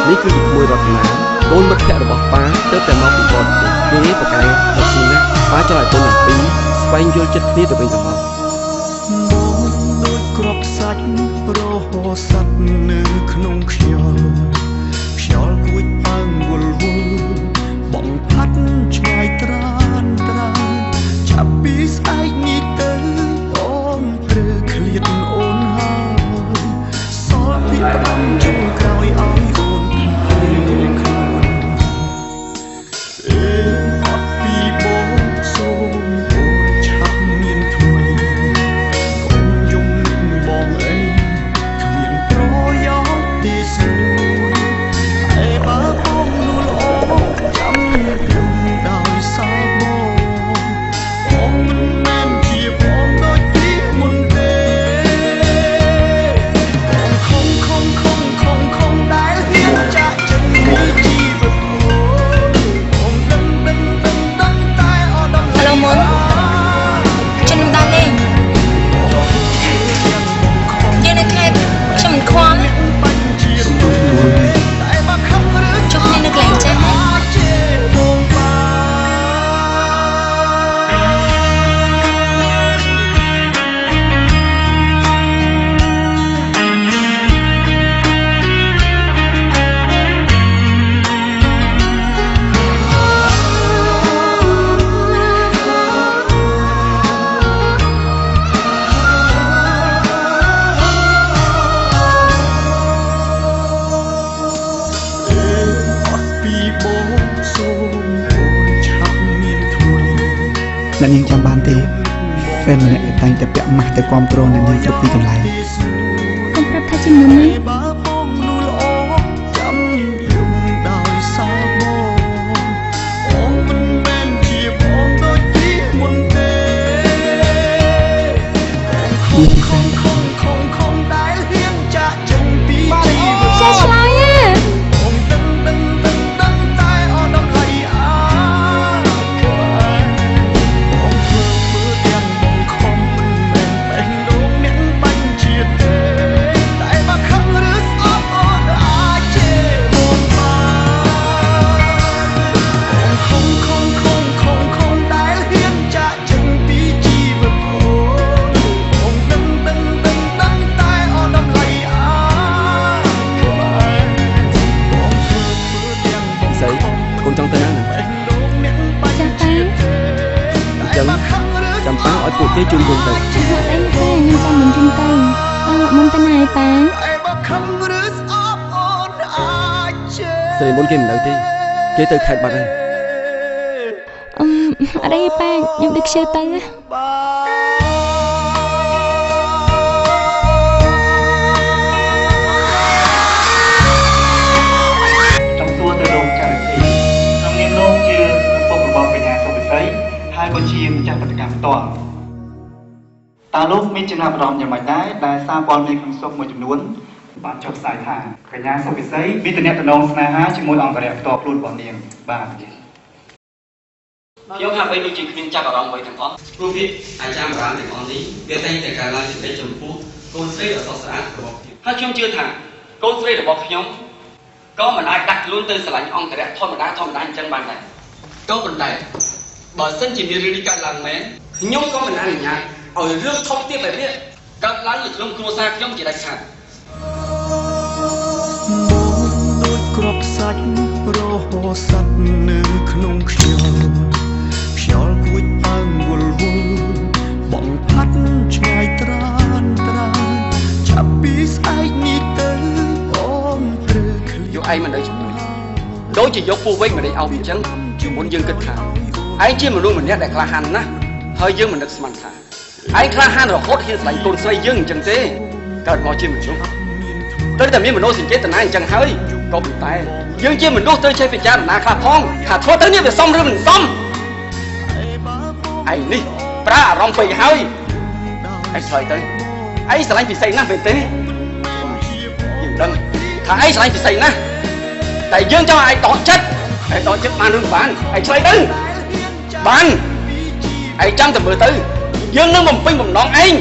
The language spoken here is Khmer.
នេះគឺជាក្មួយរតនាកូនមិត្តភក្តិរបស់ប៉ាទើបតែមកពីបរទេសគេប្រកែកដល់ស៊ីណាប៉ាចង់ឲ្យកូនទាំងពីរស្វែងយល់ចិត្តគ្នាទៅវិញទៅមកដូចក្របសាច់រហូតសັດនៅក្នុងខ្យល់ខ្យល់គួ ួចអើងវល់វល់បងផាត់ឆ្ងាយត្រានត្រានចាប់ពីស្អែកនេះទៅអូនព្រឺឃ្លាតអូនហើយសល់ពីប្រាំចុងក្រោយឲ្យអូនខ្លួនអេអត់ពីបងសូមអូនឆាប់មានថ្មីកុំយំបងអីគ្មានប្រយោជន៍ទេសួរអេបើបងនួលអូចាំខ្ញុំដោយសារបងមិនមែនជាបងដូចពីមុនទេខំដែលហ៊ានចាក់ចិត្តពីជីវិតបងដឹងតែអត់ដល់ឡូមុនខ្ញុំដើរលេងយើងនៅខេត្តខ្ញុំមិនខ្វល់ជុំគ្នានៅកន្លែងចេះហើយអ្នកនាងចាំបានទេហ្វេនម្នាក់តែងតែពាក់ម៉ាស់ទៅគាំទ្រអ្នកនាងគ្រប់ទីកន្លែង កុំប្រាប់ថាជាមនុស្សណាចាំយំដោយសារបងមិនមែនជាបងដូចពីមុនទេខំដែលហ៊ានចាក់ចេញពីជីវិត ចេះឆ្លើយហ៎ បងដឹងតែអត់ដល់ឡៃអាបងធ្វើទាំងបងខំមិនមែនបេះដូងអ្នកបាញ់ជាតិទេតែមកខឹងឬស្អប់អូនអាចជេរបងបានខំដែលហ៊ានចាក់ចេញពីជីវិតបងដឹងតែអត់ដល់ឡៃអាបងធ្វើទាំងបង ស្អីកូនចង់ទៅណាណា បេះដូងអ្នកបាញ់ជាតិទេ អញ្ចឹងចាំប៉ាឲ្យពួកគេជូនខ្លួនទៅ អត់អីទេខ្ញុំចាំមិនជិះទៅមុនទៅណាឯប៉ា តែបើខំឬស្អប់អូនអាចជេរ តែមុនគេមិននៅទេគេទៅខេត្តបាត់ហើយ អត់អីប៉ាខ្ញុំដឹកជឿទៅណា បា ចំទួទៅរោងចរិយាក្នុងនាមលោកជាឪពុករបស់កញ្ញាសុវិស័យហើយក៏ជាម្ចាស់បដកម្មផ្ទាល់តើលោកមានចំណាប់អារម្មណ៍យ៉ាងម៉េចដែរដែលសារព័ត៌មានក្នុងស្រុកមួយចំនួនបានចុះផ្សាយថាកញ្ញាសុវិស័យមានទំនាក់ទំនងស្នេហាជាមួយអង្គរៈផ្ទាល់ខ្លួនរបស់នាងបាទ ខ្ញុំហាក់បីដូចជាគ្មានចាប់អារម្មណ៍អ្វីទាំងអស់ព្រោះវាអាចារ្យបុរាណទាំងអស់នេះវាតែងតែកើនឡើងជាចំពោះកូនស្រីដ៏ស្រស់ស្អាតរបស់ខ្ញុំហើយខ្ញុំជឿថាកូនស្រីរបស់ខ្ញុំក៏មិនអាចដាក់ខ្លួនទៅស្រឡាញ់អង្គរៈធម្មតាអញ្ចឹងបានដែរក៏ប៉ុន្តែបើសិនជាមានរឿងនេះកើតឡើងមែនខ្ញុំក៏មិនអនុញ្ញាតឲ្យរឿងធំទៀតបែបនេះកើតឡើងនៅក្នុងគ្រួសារខ្ញុំជាដាច់ខាត ដូចគ្រាប់សាច់រហូតសាត់នៅក្នុងខ្យល់ខ្យល់គួចអើងវល់វល់បងផាត់ឆ្ងាយត្រានចាប់ពីស្អែកនេះទៅអូនព្រឺឃ្លាត យកឯងមិននៅជាមួយដូចជាយកពូវិញមកដេកឲ្យវាអញ្ចឹងមុនយើងគិតថាឯងជាមនុស្សម្នាក់ដែលក្លាហានណាស់ហើយយើងមិននឹកស្មានថាឯងក្លាហានរហូតហ៊ានស្លាញ់កូនស្រីយើងអញ្ចឹងទេកើតមកជាមនុស្សត្រូវតែមានមនោសញ្ចេតនាអញ្ចឹងហើយក៏ប៉ុន្តែយើងជាមនុស្សត្រូវចេះពិចារណាខ្លះផងថាធ្វើទៅនេះវាសមឬមិនសមឯងនេះប្រើអារម្មណ៍ពេកហើយឯងឆ្លើយទៅឯងស្រឡាញ់ពិសីណាស់មែនទេយើងដឹងថាឯងស្រឡាញ់ពិសីណាស់តែយើងចង់ឲ្យឯងតក់ចិត្តបានឬមិនបានឯងឆ្លើយទៅបានឯងចាំតែមើលទៅយើងនឹងបំពេញបំណងឯង